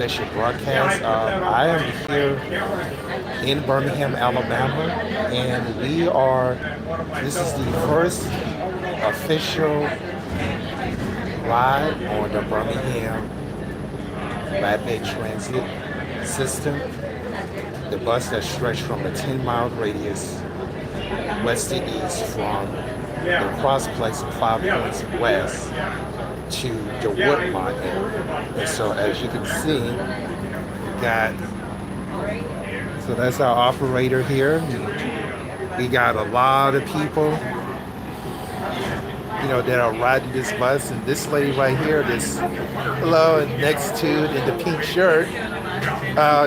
special broadcast. I am here in Birmingham, Alabama, and this is the first official ride on the Birmingham Rapid Transit System, the bus that stretched from a 10-mile radius west to east from the crossplex of 5 points west to the Woodmont area. And so as you can see, so that's our operator here. We got a lot of people, that are riding this bus. And this lady right here, and next to in the pink shirt,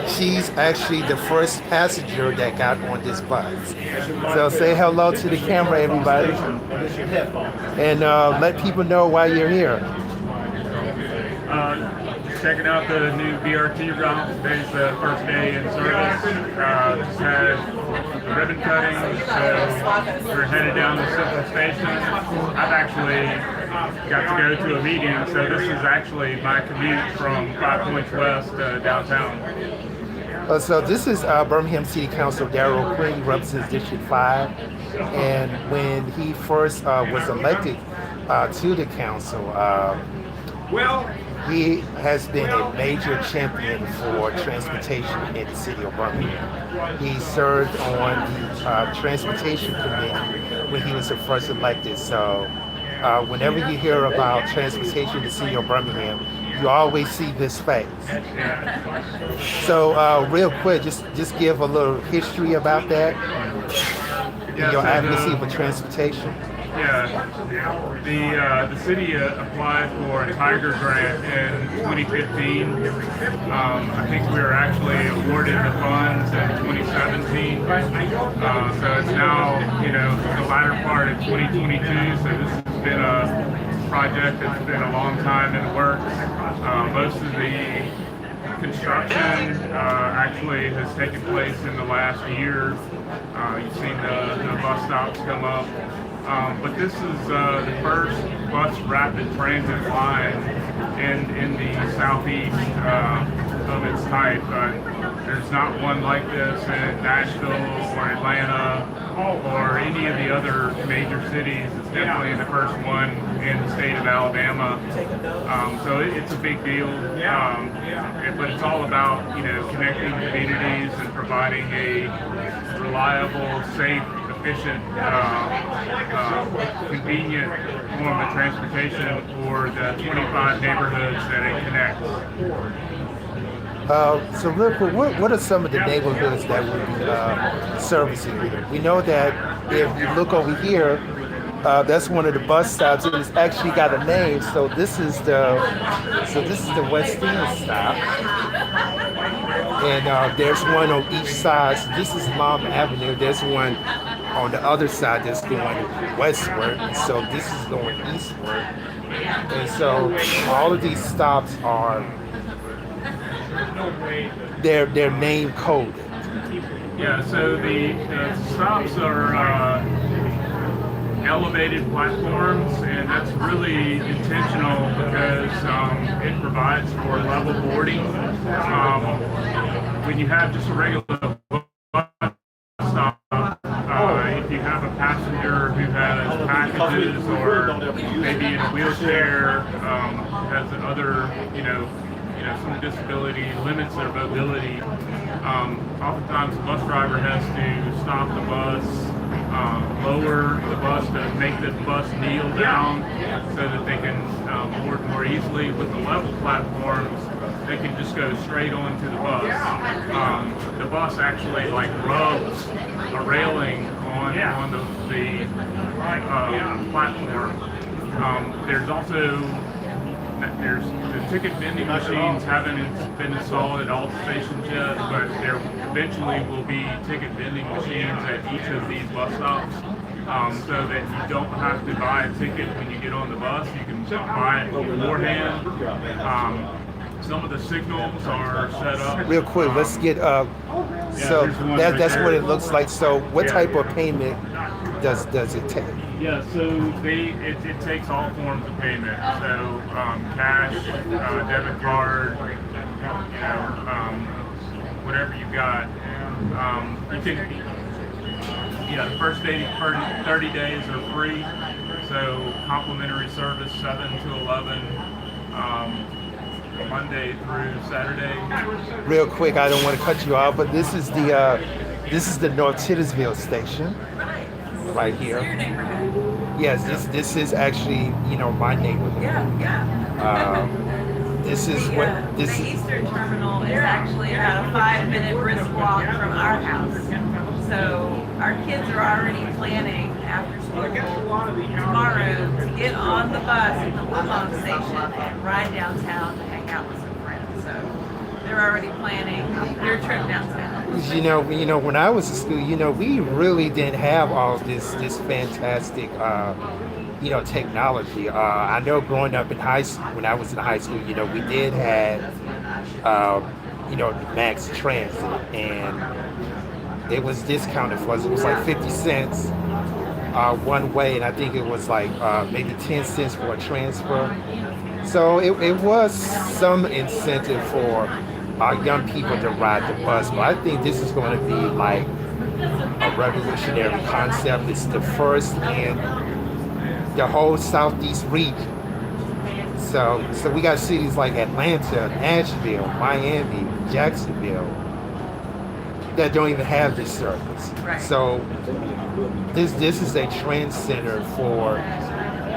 she's actually the first passenger that got on this bus. So say hello to the camera, everybody, and let people know why you're here. Checking out the new BRT route. Today's the first day in service. Just had the ribbon cutting, so we're headed down to Central Station. I've actually got to go to a meeting, so this is actually my commute from 5 Points West downtown. So this is Birmingham City Council Darrell Quinn. He represents District 5. And when he first was elected to the council, he has been a major champion for transportation in the city of Birmingham. He served on the transportation committee when he was first elected. So whenever you hear about transportation in the city of Birmingham, you always see this face. So real quick, just give a little history about that, your advocacy for transportation. Yeah, the city applied for a Tiger grant in 2015. I think we were actually awarded the funds in 2017. So it's now, the latter part of 2022. So this has been a project that's been a long time in the works. Most of the construction actually has taken place in the last year. You've seen the bus stops come up. But this is the first bus rapid transit line in the southeast of its type. There's not one like this in Nashville or Atlanta or any of the other major cities. It's definitely the first one in the state of Alabama. So it's a big deal. But it's all about, connecting communities and providing a reliable, safe, efficient, convenient form of transportation for the 25 neighborhoods that it connects. So real quick, what are some of the neighborhoods that would be servicing here? We know that if you look over here, that's one of the bus stops, and it's actually got a name. So this is the West End stop, and there's one on each side. So this is Mom Avenue. There's one on the other side that's going westward, and so this is going eastward. And so all of these stops are they're name coded. Yeah. So the stops are elevated platforms, and that's really intentional because it provides for level boarding. When you have just a regular bus stop, if you have a passenger who has packages or maybe in a wheelchair, has other, some disability, limits their mobility, oftentimes the bus driver has to stop the bus, lower the bus to make the bus kneel down so that they can board more easily. With the level platforms, they can just go straight onto the bus. The bus actually rubs a railing on the platform. There's the ticket vending machines haven't been installed at all stations yet, but there eventually will be ticket vending machines at each of these bus stops, so that you don't have to buy a ticket when you get on the bus. You can buy it beforehand. Some of the signals are set up. Real quick, let's get so that's what it looks like. So what type of payment does it take? Yeah, so it takes all forms of payment. So cash, debit card, whatever you got. You can, the first 30 days are free, so complimentary service 7 to 11, Monday through Saturday. Real quick, I don't want to cut you off, but this is the North Titusville station right here. Your neighborhood. Yes, this is actually my neighborhood. Yeah. This is The Eastern Terminal is actually about a 5-minute brisk walk from our house. So our kids are already planning after school tomorrow to get on the bus at the Woodlawn station and ride downtown to hang out with some friends. So they're already planning their trip downtown. When I was in school, we really didn't have all this fantastic technology. I know growing up in high school, when I was in high school, we did have the Max Transit, and it was discounted for us. It was like 50 cents one way, and I think it was like maybe 10 cents for a transfer. So it was some incentive for young people to ride the bus, but I think this is going to be like a revolutionary concept. It's the first in the whole Southeast region. So we got cities like Atlanta, Nashville, Miami, Jacksonville that don't even have this service. Right. So this is a trend center for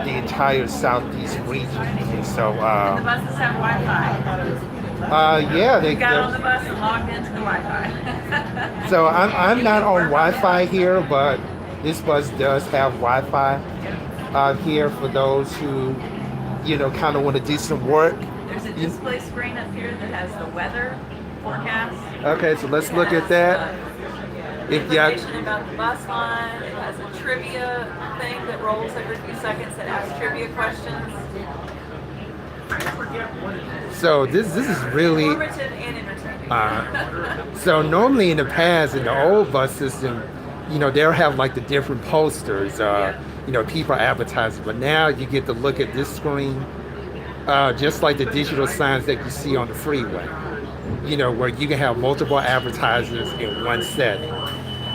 the entire Southeast region. And so And the buses have Wi-Fi. they You got on the bus and logged into the Wi-Fi. So I'm not on Wi-Fi here, but this bus does have Wi-Fi here for those who kind of want to do some work. There's a display screen up here that has the weather forecast. Okay, so let's look at that. If you Information about the bus line. It has a trivia thing that rolls every few seconds that asks trivia questions. so this is really Informative and entertaining. so normally in the past in the old bus system, they'll have like the different posters, people advertising, but now you get to look at this screen, just like the digital signs that you see on the freeway, where you can have multiple advertisers in one setting.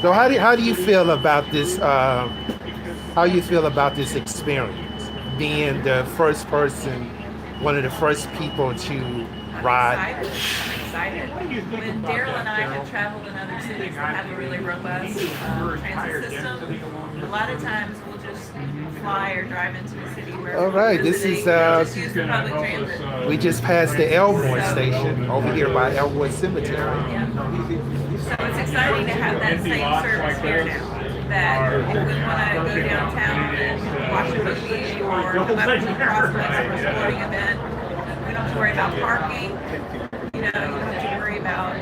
So how do you feel about this? How you feel about this experience, being the first person, one of the first people to ride? I'm excited. When Daryl and I have traveled in other cities that have a really robust transit system, a lot of times we'll just fly or drive into a city where All right, we're this visiting is, and just use the public transit. We just passed the Elmore station over here by Elmwood Cemetery. Yeah. So it's exciting to have that same service here now. That if we want to go downtown and watch a movie or come up to the Prospects for a sporting event, we don't have to worry about parking. You don't have to worry about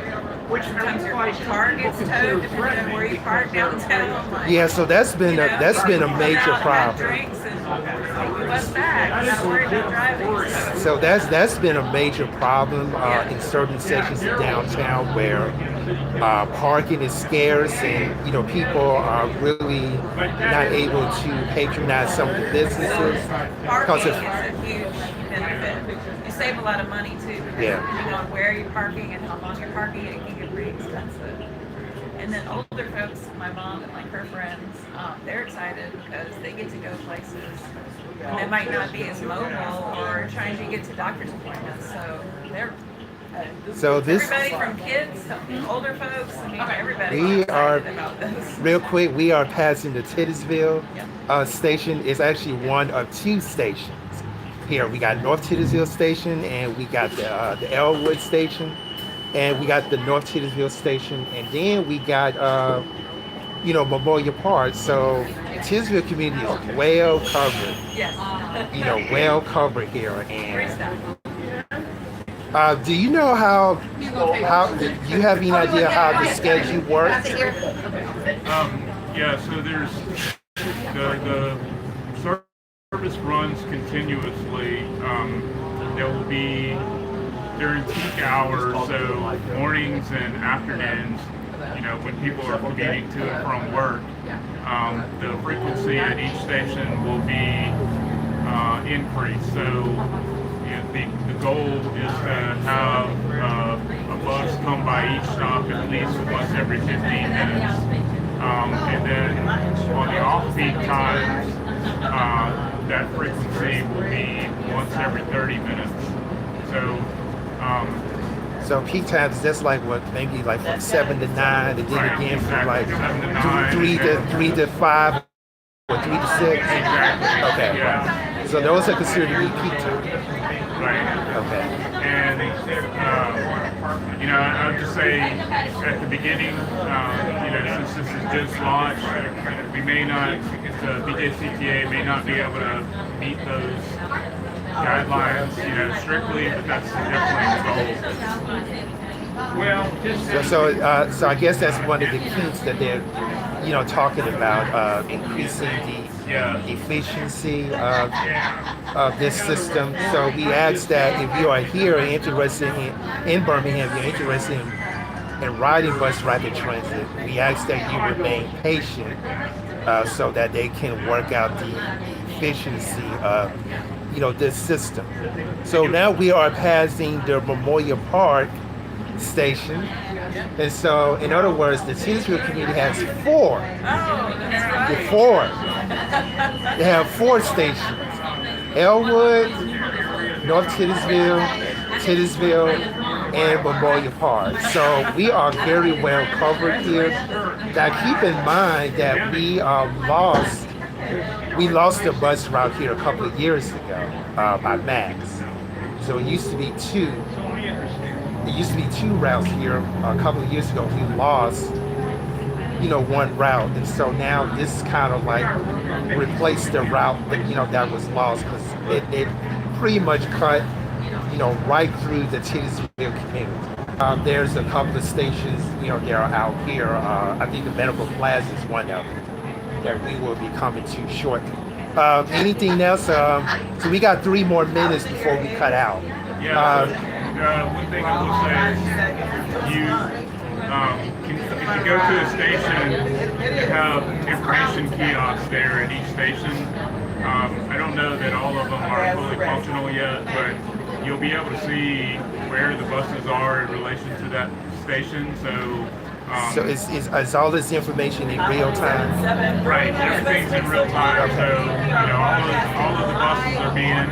sometimes your car gets towed depending on where you park downtown. Like, Yeah, so that's been a major have problem. drinks and take the bus back. I'm not worried about driving. So that's been a major problem in certain sections of downtown where parking is scarce, and people are really not able to patronize some of the businesses. Parking Because is a huge benefit. You save a lot of money too, because Yeah. depending on where you're parking and how long you're parking, it can get pretty expensive. And then older folks, my mom and like her friends, they're excited because they get to go places and they might not be as mobile or trying to get to doctor's appointments. So they're So this, everybody from kids to older folks, I mean everybody We is excited are- about this. real quick, we are passing the Titusville station. It's actually one of two stations here. We got North Titusville station, and we got the Elwood station, and we got the North Titusville station, and then we got Memorial Park. So Titusville community is well covered. Yes. Well covered here. Great And stuff. do you know how do you have any idea how the schedule works? Yeah, so there's the service runs continuously. There will be during peak hours, so mornings and afternoons, when people are commuting to and from work, the frequency at each station will be increased. So, the goal is to have a bus come by each stop at least once every 15 minutes. And then on the off-peak times, that frequency will be once every 30 minutes. So peak times, that's like what, maybe like from 7 to 9, and then Right, again from exactly. like 7 to 9, 3 to 5, or 3 to 6. Exactly. Okay. Yeah. So those are considered to be peak times. Right. Okay. And I would just say at the beginning, since this is just launched, we may not, the BJCTA may not be able to meet those guidelines, strictly, but that's definitely the goal. Well, So I guess that's one of the keys that they're, talking about, increasing the efficiency of this system. So we ask that if you are here and interested in Birmingham, you're interested in riding bus rapid transit, we ask that you remain patient so that they can work out the efficiency of this system. So now we are passing the Memorial Park station. And so, in other words, the Titusville community has four. They have 4 stations: Elwood, North Titusville, and Memorial Park. So we are very well covered here. Now keep in mind that we lost the bus route here a couple of years ago by Max. So it used to be 2. It used to be 2 routes here a couple of years ago. We lost, 1 route, and so now this kind of like replaced the route that that was lost, because it pretty much cut, right through the Titusville community. There's a couple of stations, that are out here. I think the Medical Plaza is one of them that we will be coming to shortly. Anything else? So we got 3 more minutes before we cut out. One thing I will say is if you go to a station, you have information kiosks there at each station. I don't know that all of them are fully functional yet, but you'll be able to see where the buses are in relation to that station. So is all this information in real time? Right, everything's in real time. So all of the buses are being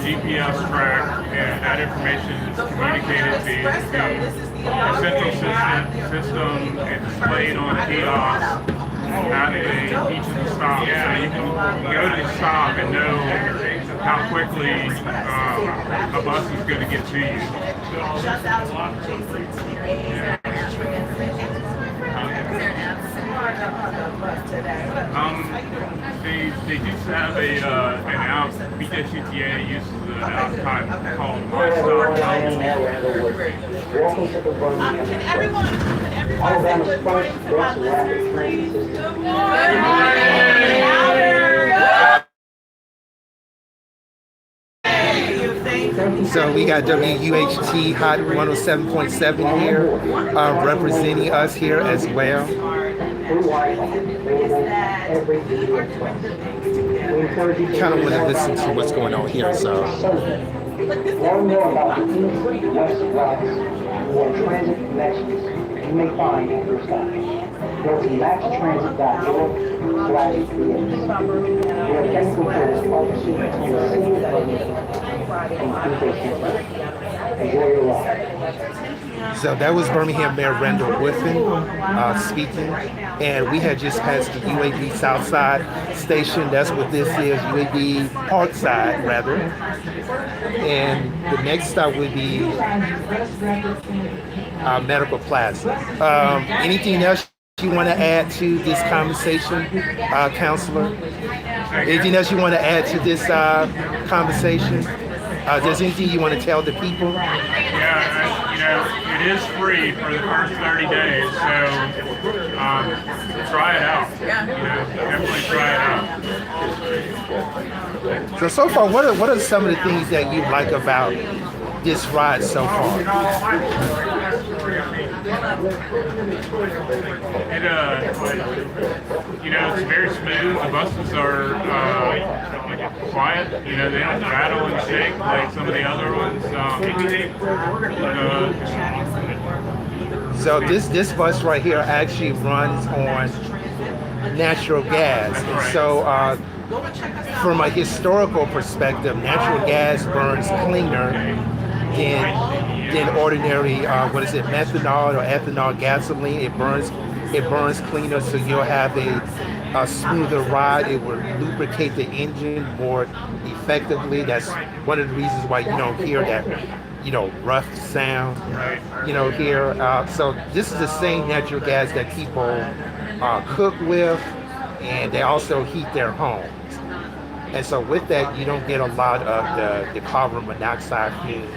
GPS tracked, and that information is communicated to the central system and displayed on kiosks at each of the stops. So you can go to the stop and know how quickly a bus is going to get to you. They do have an out. BJCTA uses an out type called My Stop Can everyone say good morning to my listeners, please? Good morning. So we got WUHT Hot 107.7 here, representing us here as well. Kind of want to listen to what's going on here, so. Learn more about the East, West routes or transit connections you may find at your stop. Go to maxtransit.org/create. We are thankful for this partnership between the City of Birmingham and Enjoy your ride. So that was Birmingham Mayor Randall Whiffen speaking, and we had just passed the UAB Southside station. That's what this is, UAB Parkside rather. And the next stop would be Medical Plaza. Anything else you want to add to this conversation, Counselor? Anything else you want to add to this conversation? There's anything you want to tell the people? Yeah, it is free for the first 30 days, so try it out. Definitely try it out. So far, what are some of the things that you like about this ride so far? It's very smooth. The buses are quiet. They don't rattle and shake like some of the other ones. So this bus right here actually runs on natural gas. And so from a historical perspective, natural gas burns cleaner than ordinary methanol or ethanol gasoline. It burns cleaner, so you'll have a smoother ride. It will lubricate the engine more effectively. That's one of the reasons why you don't hear that rough sound here. So this is the same natural gas that people cook with, and they also heat their homes. And so with that, you don't get a lot of the carbon monoxide fumes,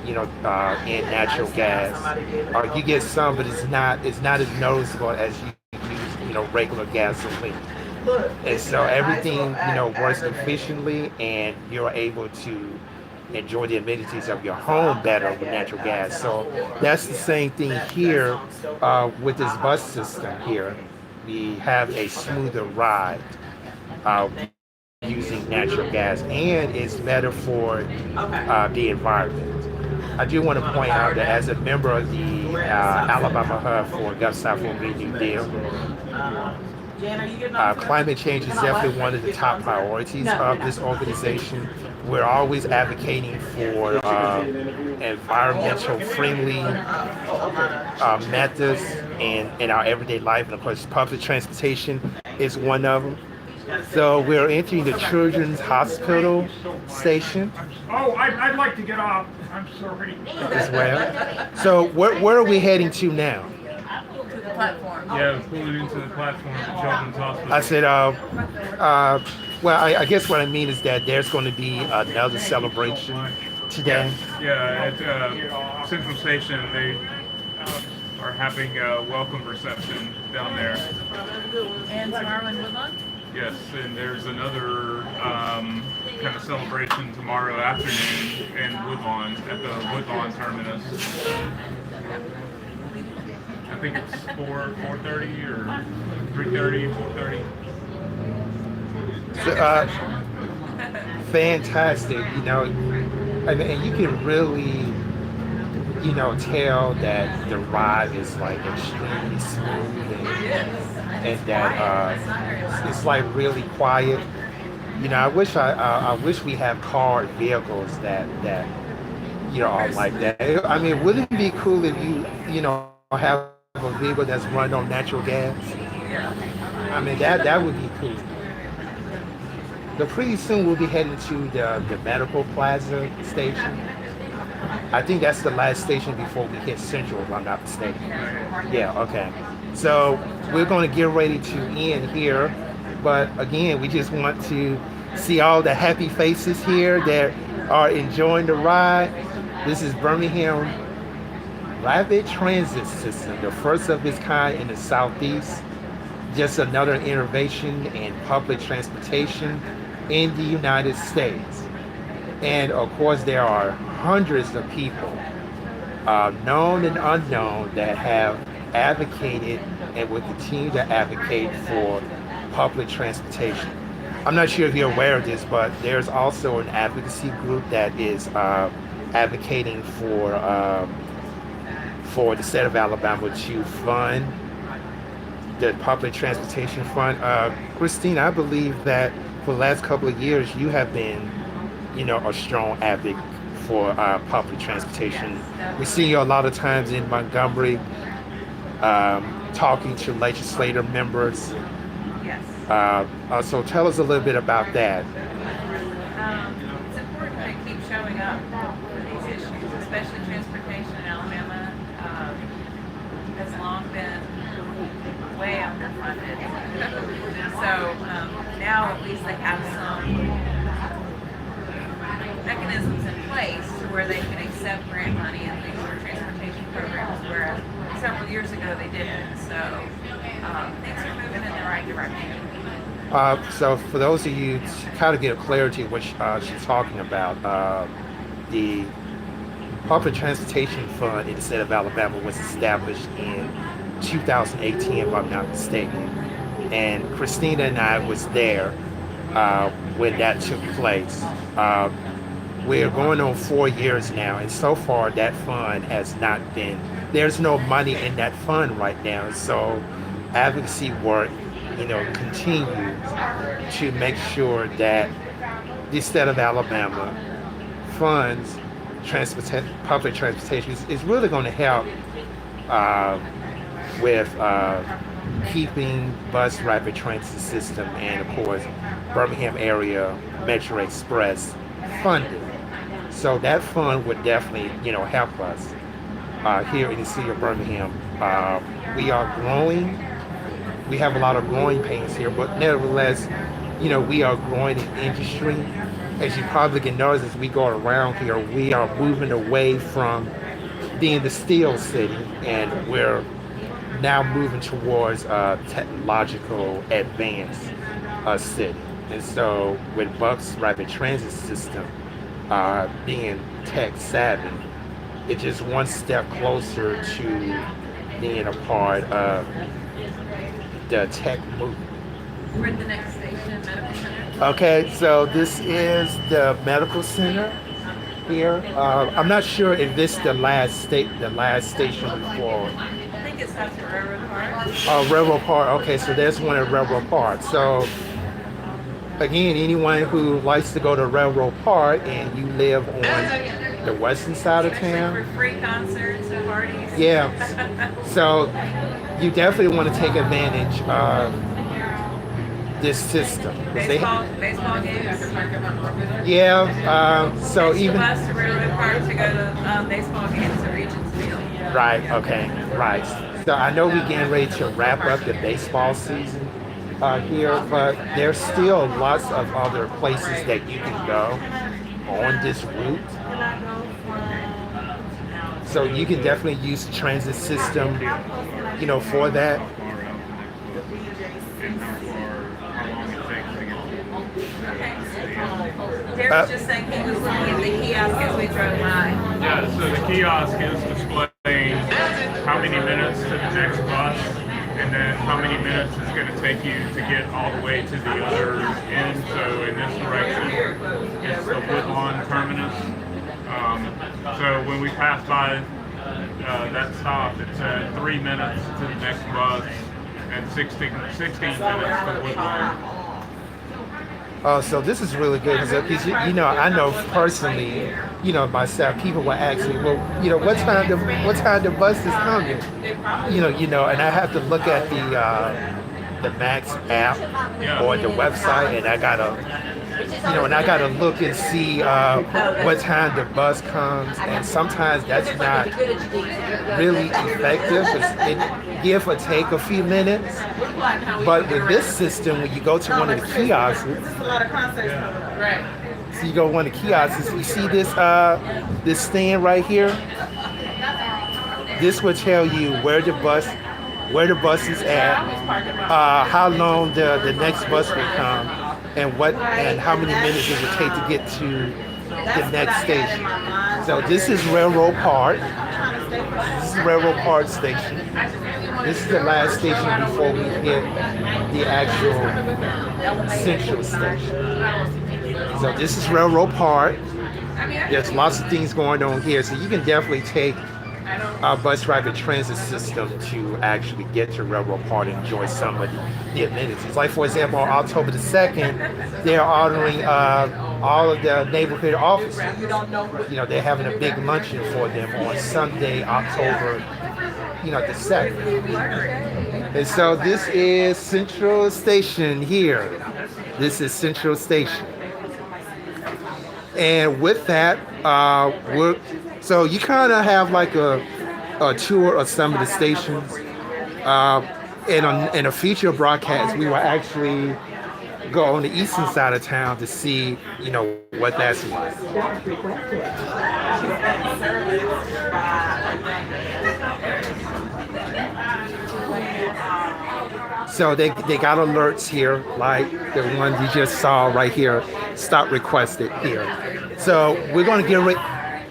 in natural gas. You get some, but it's not as noticeable as you use, regular gasoline. And so everything, works efficiently, and you're able to enjoy the amenities of your home better with natural gas. So that's the same thing here with this bus system here. We have a smoother ride using natural gas, and it's better for the environment. I do want to point out that as a member of the Alabama Hub for Gulf South Green New Deal, climate change is definitely one of the top priorities of this organization. We're always advocating for environmental friendly methods in our everyday life, and of course public transportation is one of them. So we're entering the Children's Hospital station. Oh, I'd like to get off. I'm sorry. As well. So where are we heading to now? To the platform. Yeah, pulling into the platform at the Children's Hospital. I said, well, I guess what I mean is that there's going to be another celebration today. Yeah, at Central Station, they are having a welcome reception down there. And tomorrow in Woodlawn? Yes, and there's another kind of celebration tomorrow afternoon in Woodlawn, at the Woodlawn terminus. I think it's 4:30 or 3:30, 4:30. So, fantastic, and you can really, tell that the ride is like extremely smooth and that it's like really quiet. I wish I wish we have car vehicles that are like that. I mean, wouldn't it be cool if you have a vehicle that's run on natural gas? I mean, that would be cool. So pretty soon we'll be heading to the Medical Plaza station. I think that's the last station before we hit Central, if I'm not mistaken. Yeah, okay. So we're going to get ready to end here. But again, we just want to see all the happy faces here that are enjoying the ride. This is Birmingham Rapid Transit System, the first of its kind in the Southeast. Just another innovation in public transportation in the United States. And of course, there are hundreds of people, known and unknown, that have advocated and will continue to advocate for public transportation. I'm not sure if you're aware of this, but there's also an advocacy group that is advocating for the state of Alabama to fund the public transportation fund. Christine, I believe that for the last couple of years, you have been, a strong advocate for public transportation. We see you a lot of times in Montgomery, talking to legislative members. Yes. So tell us a little bit about that. It's important to keep showing up for these issues, especially transportation in Alabama. Has long been way underfunded. So now at least they have some mechanisms in place where they can accept grant money and things for transportation programs, whereas several years ago they didn't. So things are moving in the right direction. So for those of you to kind of get clarity what she's talking about, the Public Transportation Fund in the state of Alabama was established in 2018, if I'm not mistaken. And Christina and I was there when that took place. We're going on 4 years now, and so far that fund has not been, there's no money in that fund right now. So advocacy work, continues to make sure that the state of Alabama funds public transportation is really going to help with keeping bus rapid transit system and of course Birmingham area Metro Express funded. So that fund would definitely, help us here in the city of Birmingham. We are growing. We have a lot of growing pains here, but nevertheless, we are growing in industry. As you probably can notice as we go around here, we are moving away from being the steel city, and we're now moving towards a technological advanced city. And so with Bucks Rapid Transit System being tech savvy, it's just one step closer to being a part of the tech movement. We're at the next station, medical center. Okay, so this is the medical center here. I'm not sure if this is the last station before. I think it's after Railroad Park. Railroad Park. Okay, so there's one at Railroad Park. So again, anyone who likes to go to Railroad Park and you live on the western side of town, For free concerts and parties. yeah. So you definitely want to take advantage of this system. Baseball games. Yeah. So Takes the even bus to Railroad Park to go to baseball games at Regents Field. right. Okay. Right. So I know we're getting ready to wrap up the baseball season here, but there's still lots of other places that you can go on this route. So you can definitely use the transit system, for that. Derek was just saying he was looking at the kiosk as we drove by. Yeah, so the kiosk is displaying how many minutes to the next bus, and then how many minutes it's going to take you to get all the way to the other end. So in this direction, it's the Woodlawn terminus. So when we pass by that stop, it's 3 minutes to the next bus and 16 minutes to Woodlawn. So this is really good because I know personally, myself, people will ask me, well, what time the bus is coming, and I have to look at the Max app or the website, and I gotta look and see what time the bus comes, and sometimes that's not really effective. It give or take a few minutes, but with this system, when you go to one of the kiosks, so you go to one of the kiosks, you see this stand right here. This will tell you where the bus is at, how long the next bus will come, and how many minutes it will take to get to the next station. So this is Railroad Park. This is Railroad Park Station. This is the last station before we hit the actual Central Station. So this is Railroad Park. There's lots of things going on here, so you can definitely take our bus rapid transit system to actually get to Railroad Park and enjoy some of the amenities. Like, for example, on October the 2nd, they're honoring all of the neighborhood officers. They're having a big luncheon for them on Sunday, October, the 2nd. And so this is Central Station here. This is Central Station. And with that, so you kind of have like a tour of some of the stations. In a future broadcast, we will actually go on the eastern side of town to see, what that's like. So they got alerts here, like the one you just saw right here, stop requested here. So we're going to get ready.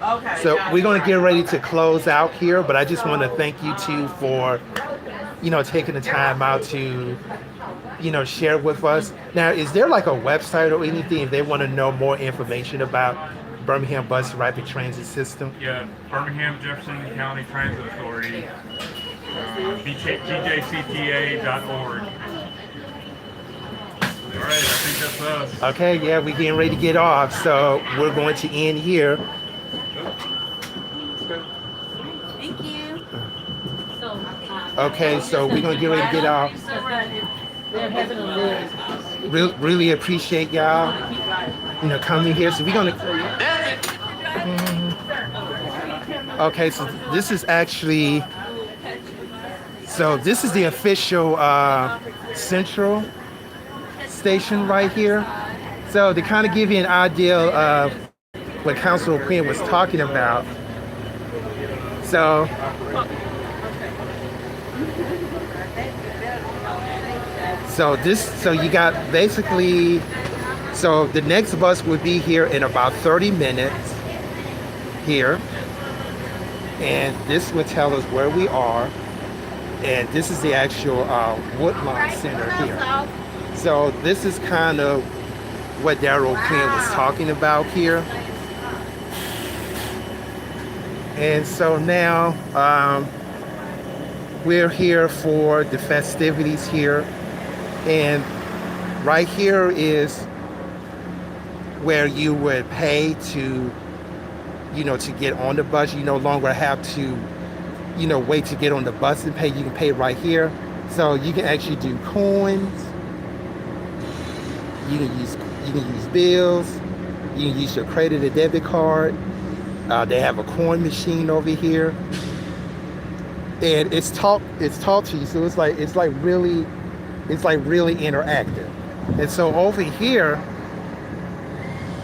Okay. So we're going to get ready to close out here, but I just want to thank you two for, taking the time out to, share with us. Now, is there like a website or anything if they want to know more information about Birmingham Bus Rapid Transit System? Yeah, Birmingham Jefferson County Transit Authority, bjcta.org. All right, I think that's us. Okay, yeah, we're getting ready to get off, so we're going to end here. Thank you. Okay, so we're going to get ready to get off. Really appreciate y'all, coming here. So we're going to... Okay, so this is actually... So this is the official Central station right here. So to kind of give you an idea of what Councilor Quinn was talking about. So you got basically, so the next bus would be here in about 30 minutes here. And this would tell us where we are. And this is the actual Woodlawn Center here. So this is kind of what Darryl Quinn was talking about here. And so now we're here for the festivities here. And right here is where you would pay to, to get on the bus. You no longer have to, wait to get on the bus and pay. You can pay right here. So you can actually do coins. You can use bills. You can use your credit or debit card. They have a coin machine over here, and it's talk to you. So it's like really interactive. And so over here,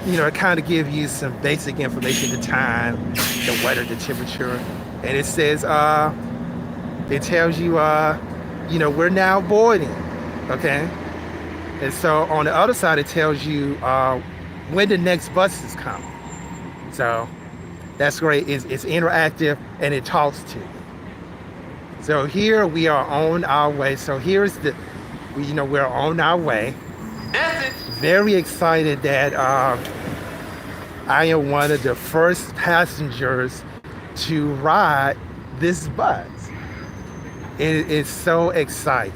it kind of gives you some basic information: the time, the weather, the temperature, and it says it tells you we're now boarding. Okay. And so on the other side, it tells you when the next bus is coming. So that's great. It's interactive and it talks to you. So here we are on our way. So here's we're on our way. Very excited that I am one of the first passengers to ride this bus. It is so exciting.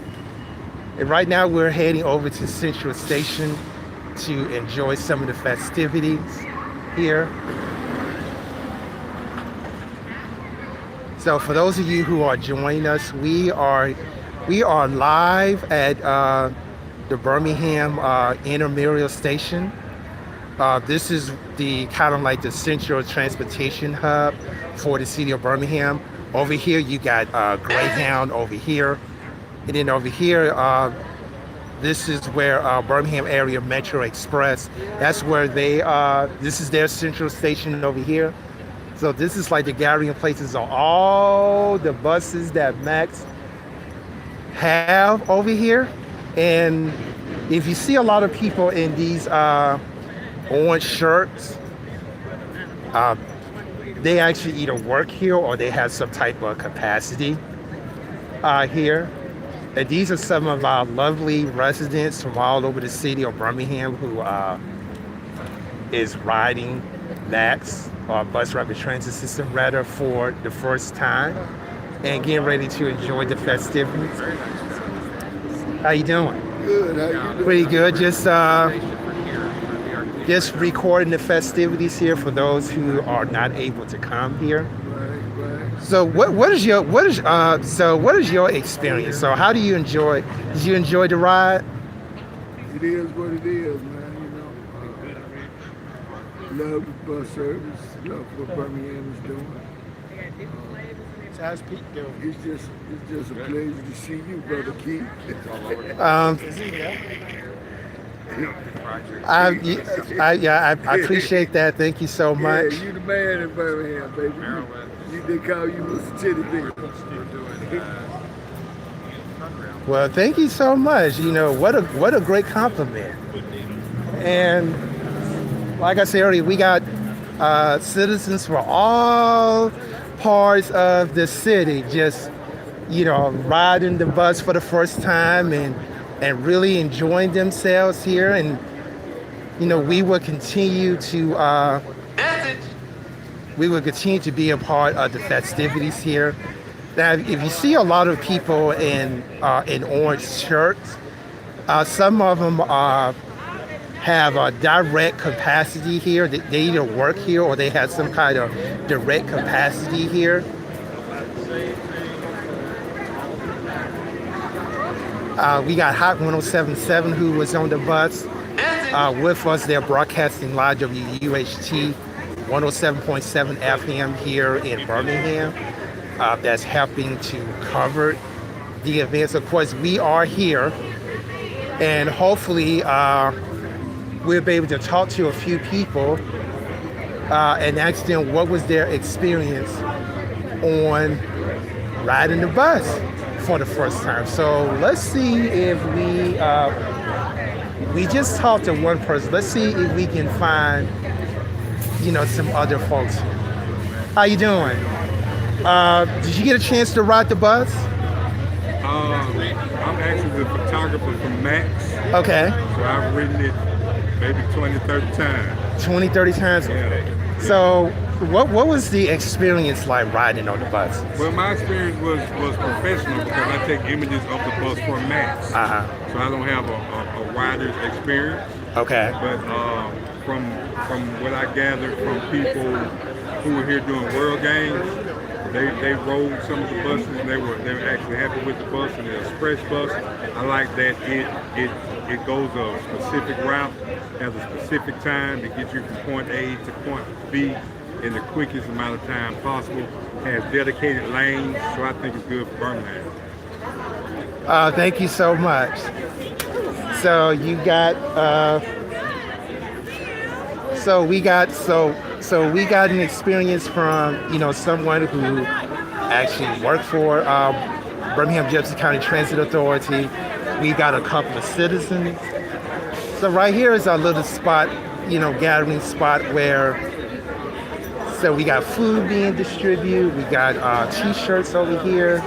And right now we're heading over to Central Station to enjoy some of the festivities here. So for those of you who are joining us, we are live at the Birmingham Intermediate Station. This is the kind of like the central transportation hub for the city of Birmingham. Over here you got Greyhound over here. And then over here, this is where Birmingham Area Metro Express, that's where this is their central station over here. So this is like the gathering places on all the buses that Max have over here. And if you see a lot of people in these orange shirts, they actually either work here or they have some type of capacity here. And these are some of our lovely residents from all over the city of Birmingham who is riding MAX, or Bus Rapid Transit System rather, for the first time and getting ready to enjoy the festivities. How you doing? Good. How you doing? Pretty good. Just recording the festivities here for those who are not able to come here. Right. So what is your experience? So how do you enjoy? Did you enjoy the ride? It is what it is, man. Love the bus service. Love what Birmingham is doing. How's Pete doing? It's just a pleasure to see you, brother Keith. I appreciate that. Thank you so much. Yeah, you the man in Birmingham, baby. They call you Mr. Titty Bitch. Well, thank you so much. What a great compliment. And like I said earlier, we got citizens from all parts of the city just, riding the bus for the first time and really enjoying themselves here. And, we will continue to be a part of the festivities here. Now, if you see a lot of people in orange shirts, some of them have a direct capacity here. They either work here or they have some kind of direct capacity here. We got Hot 107.7 who was on the bus with us. They're broadcasting live WUHT 107.7 FM here in Birmingham. That's helping to cover the events. Of course, we are here, and hopefully we'll be able to talk to a few people and ask them what was their experience on riding the bus for the first time. So let's see if we just talked to one person. Let's see if we can find, some other folks. How you doing? Did you get a chance to ride the bus? I'm actually the photographer from Max. Okay. So I've ridden it maybe 20, 30 times. 20, 30 times? Yeah. So what was the experience like riding on the bus? Well, my experience was professional because I take images of the bus for Max. So I don't have a wider experience. Okay. But from what I gathered from people who were here doing World Games, they rode some of the buses and they were actually happy with the bus and the express bus. I like that it goes a specific route, has a specific time to get you from point A to point B in the quickest amount of time possible. Has dedicated lanes, so I think it's good for Birmingham. Thank you so much. So you got so we got an experience from someone who actually worked for Birmingham Jefferson County Transit Authority. We got a couple of citizens. So right here is our little spot, gathering spot where. So we got food being distributed. We got t-shirts over here.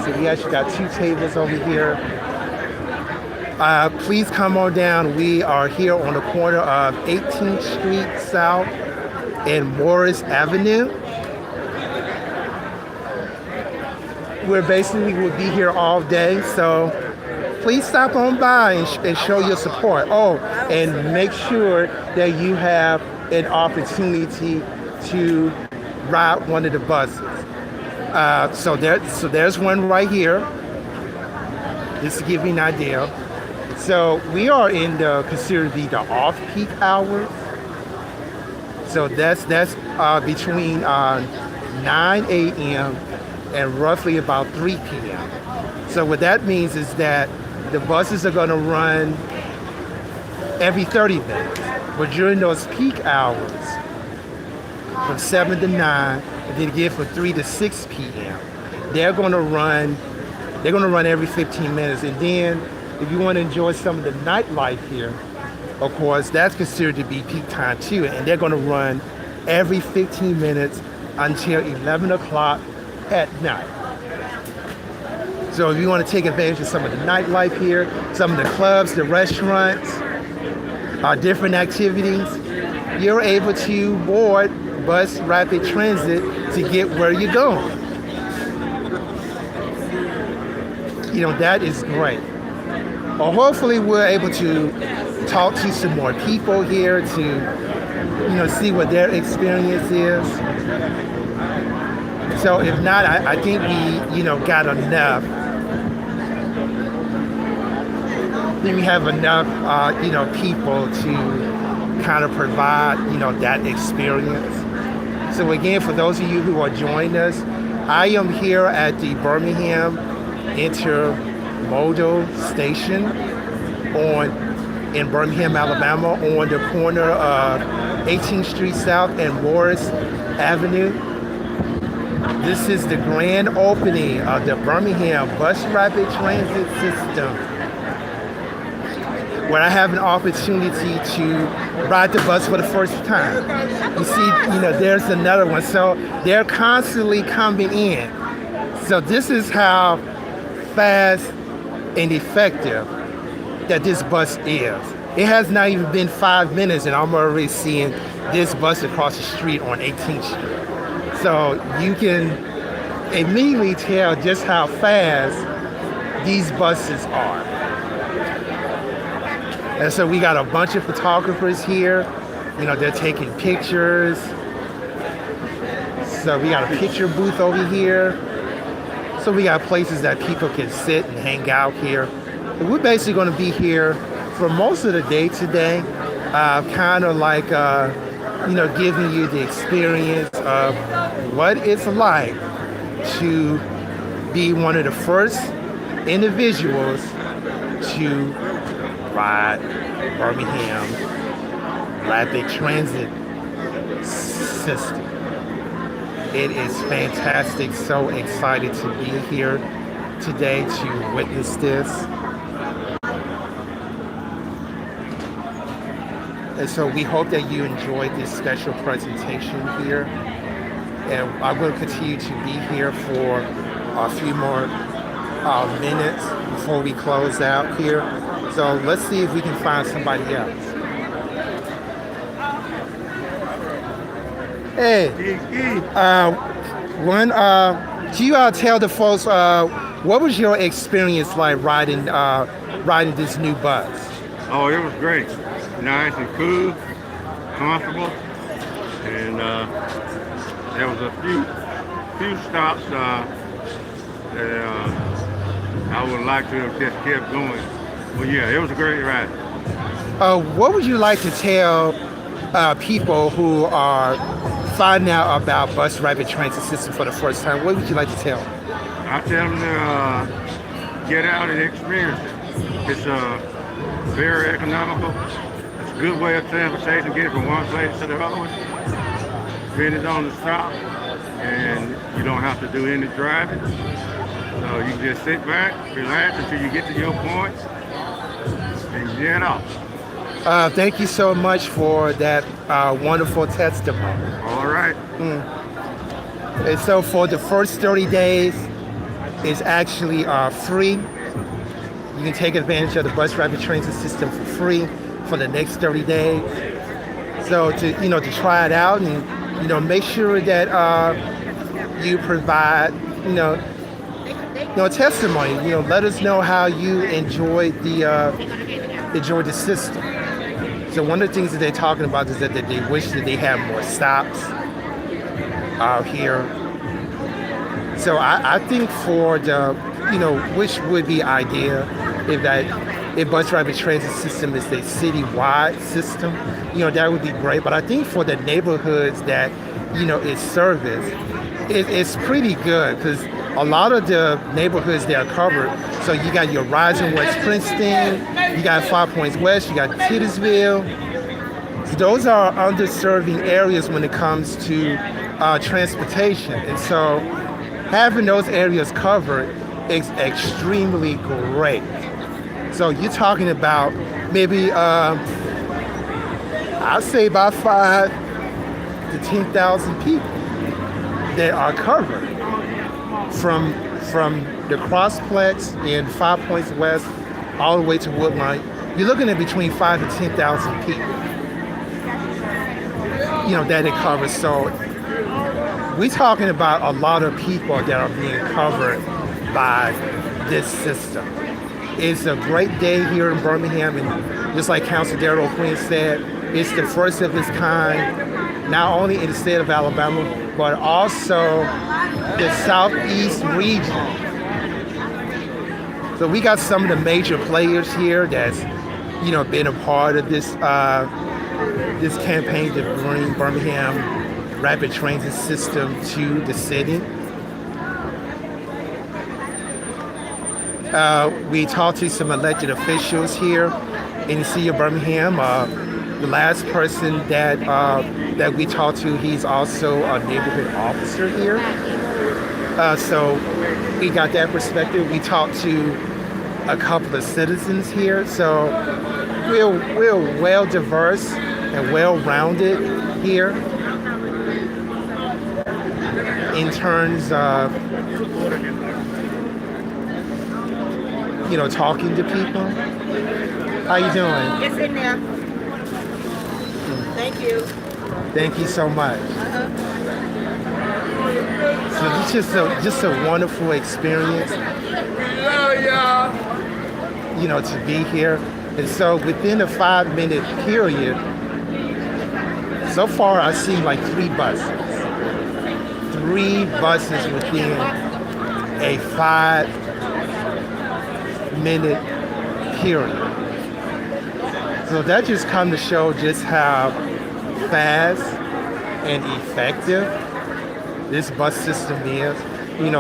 So we actually got 2 tables over here. Please come on down. We are here on the corner of 18th Street South and Morris Avenue. We're basically will be here all day, so please stop on by and show your support. Oh, and make sure that you have an opportunity to ride one of the buses. So there's one right here, just to give you an idea. So we are in considered to be the off-peak hours. So that's between 9 a.m. and roughly about 3 p.m. So what that means is that the buses are going to run every 30 minutes. But during those peak hours, from 7 to 9, and then again from 3 to 6 p.m., they're going to run every 15 minutes. And then if you want to enjoy some of the nightlife here, of course, that's considered to be peak time too. And they're going to run every 15 minutes until 11 o'clock at night. So if you want to take advantage of some of the nightlife here, some of the clubs, the restaurants, different activities, you're able to board bus rapid transit to get where you're going. That is great. Well, hopefully we're able to talk to some more people here to, see what their experience is. So if not, I think we, got enough. I think we have enough, people to kind of provide, that experience. So again, for those of you who are joining us, I am here at the Birmingham Intermodal Station in Birmingham, Alabama, on the corner of 18th Street South and Morris Avenue. This is the grand opening of the Birmingham Bus Rapid Transit System. where I have an opportunity to ride the bus for the first time. You see, there's another one. So they're constantly coming in. So this is how fast and effective that this bus is. It has not even been 5 minutes and I'm already seeing this bus across the street on 18th Street. So you can immediately tell just how fast these buses are. And so we got a bunch of photographers here. They're taking pictures. So we got a picture booth over here. So we got places that people can sit and hang out here. But we're basically going to be here for most of the day today, kind of like, giving you the experience of what it's like to be one of the first individuals to ride Birmingham Rapid Transit System. It is fantastic. So excited to be here today to witness this. And so we hope that you enjoyed this special presentation here. And I'm going to continue to be here for a few more minutes before we close out here. So let's see if we can find somebody else. Hey, can you tell the folks what was your experience like riding this new bus? Oh, it was great. Nice and cool, comfortable, and there was a few stops that I would like to have just kept going. But yeah, it was a great ride. What would you like to tell people who are finding out about Bus Rapid Transit System for the first time? What would you like to tell them? I tell them to get out and experience it. It's very economical. It's a good way of transportation, getting from one place to the other one. Depending on the stop, and you don't have to do any driving. So you can just sit back, relax until you get to your point, and get off. Thank you so much for that wonderful testimony. All right. And so for the first 30 days, it's actually free. You can take advantage of the Bus Rapid Transit System for free for the next 30 days. So to try it out and make sure that you provide testimony. Let us know how you enjoyed the system. So one of the things that they're talking about is that they wish that they had more stops out here. So I think for the, which would be ideal if Bus Rapid Transit System is a citywide system, that would be great. But I think for the neighborhoods that, it's service, it's pretty good because a lot of the neighborhoods that are covered, so you got your Rising West Princeton, you got 5 Points West, you got Titusville. So those are underserving areas when it comes to transportation. And so having those areas covered is extremely great. So you're talking about maybe, I'd say about 5,000 to 10,000 people that are covered from the Crossplex in 5 Points West all the way to Woodline. You're looking at between 5,000 to 10,000 people, that it covers. So we're talking about a lot of people that are being covered by this system. It's a great day here in Birmingham, and just like Councilor Darrell Quinn said, it's the first of its kind, not only in the state of Alabama, but also the Southeast region. So we got some of the major players here that's, been a part of this this campaign to bring Birmingham Rapid Transit System to the city. We talked to some elected officials here in the city of Birmingham. The last person that we talked to, he's also a neighborhood officer here. So we got that perspective. We talked to a couple of citizens here. So, we're well diverse and well rounded here in terms of talking to people. How you doing? It's in there. Thank you. Thank you so much. So it's just a wonderful experience, to be here. And so within a 5-minute period, so far I've seen like 3 buses. 3 buses within a 5-minute period. So that just comes to show just how fast and effective this bus system is.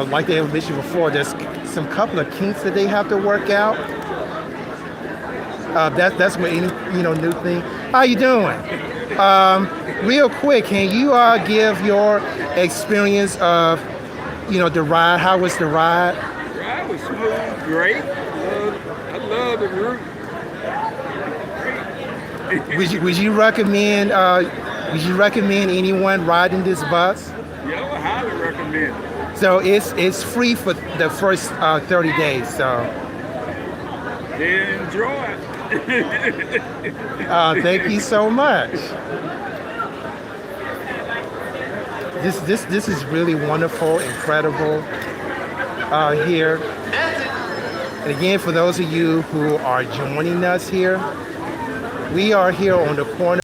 Like they mentioned before, there's some couple of kinks that they have to work out. That's what any new thing. How you doing? Real quick, can you give your experience of the ride? How was the ride? The ride was smooth, great. I love the route. Would you recommend anyone riding this bus? Yeah, I would highly recommend it. So it's free for the first 30 days. So Enjoy it. thank you so much. This is really wonderful, incredible here. And again, for those of you who are joining us here, we are here on the corner.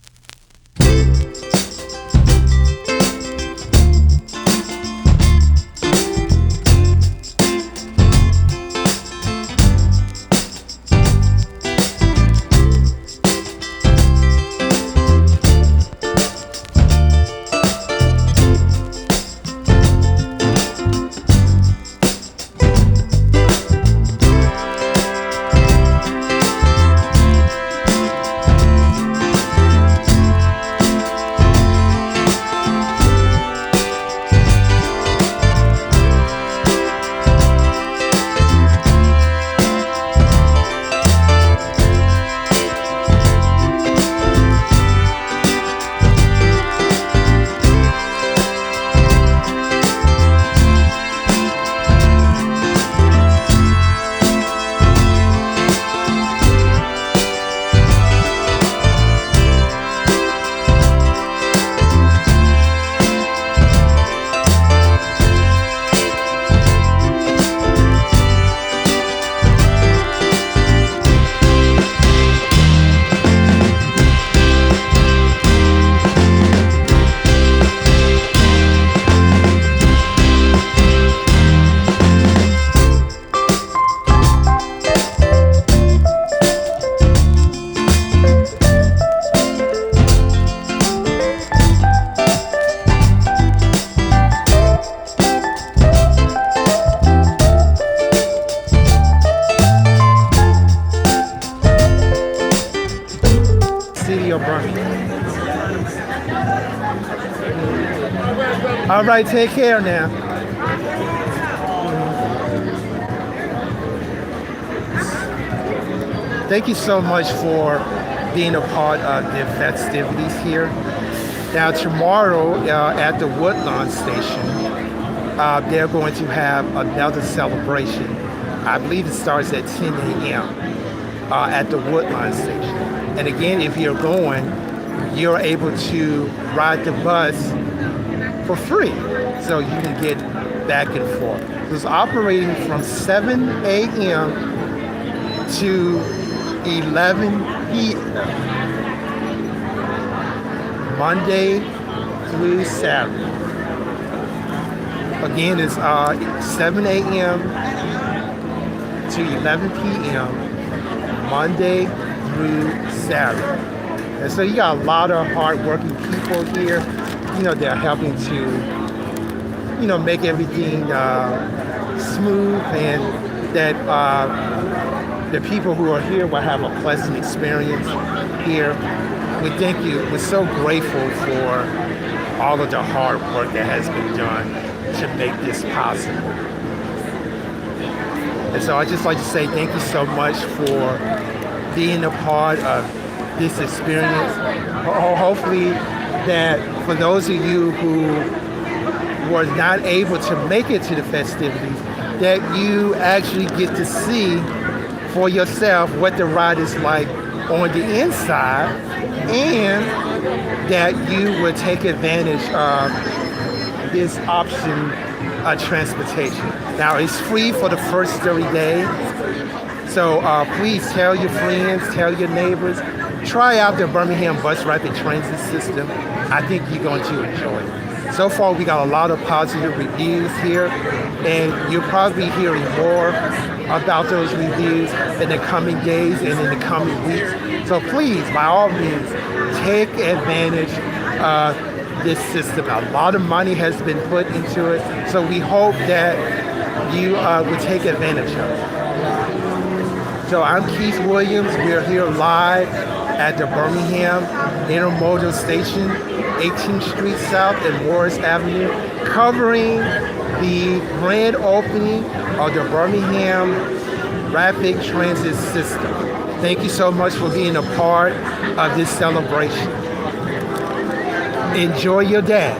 All right, take care now. Thank you so much for being a part of the festivities here. Now tomorrow at the Woodlawn Station, they're going to have another celebration. I believe it starts at 10 a.m. At the Woodlawn Station. And again, if you're going, you're able to ride the bus for free, so you can get back and forth. It's operating from 7 a.m. to 11 p.m. Monday through Saturday. Again, it's 7 a.m. to 11 p.m. Monday through Saturday. And so you got a lot of hardworking people here. They're helping to, make everything smooth, and that the people who are here will have a pleasant experience here. We're so grateful for all of the hard work that has been done to make this possible. And so I'd just like to say thank you so much for being a part of this experience. Hopefully that for those of you who were not able to make it to the festivities, that you actually get to see for yourself what the ride is like on the inside, and that you would take advantage of this option of transportation. Now, it's free for the first 30 days, so please tell your friends, tell your neighbors, try out the Birmingham Bus Rapid Transit System. I think you're going to enjoy it. So far, we got a lot of positive reviews here, and you'll probably be hearing more about those reviews in the coming days and in the coming weeks. So please, by all means, take advantage of this system. A lot of money has been put into it, so we hope that you will take advantage of it. So I'm Keith Williams. We're here live at the Birmingham Intermodal Station, 18th Street South and Morris Avenue, covering the grand opening of the Birmingham Rapid Transit System. Thank you so much for being a part of this celebration. Enjoy your day.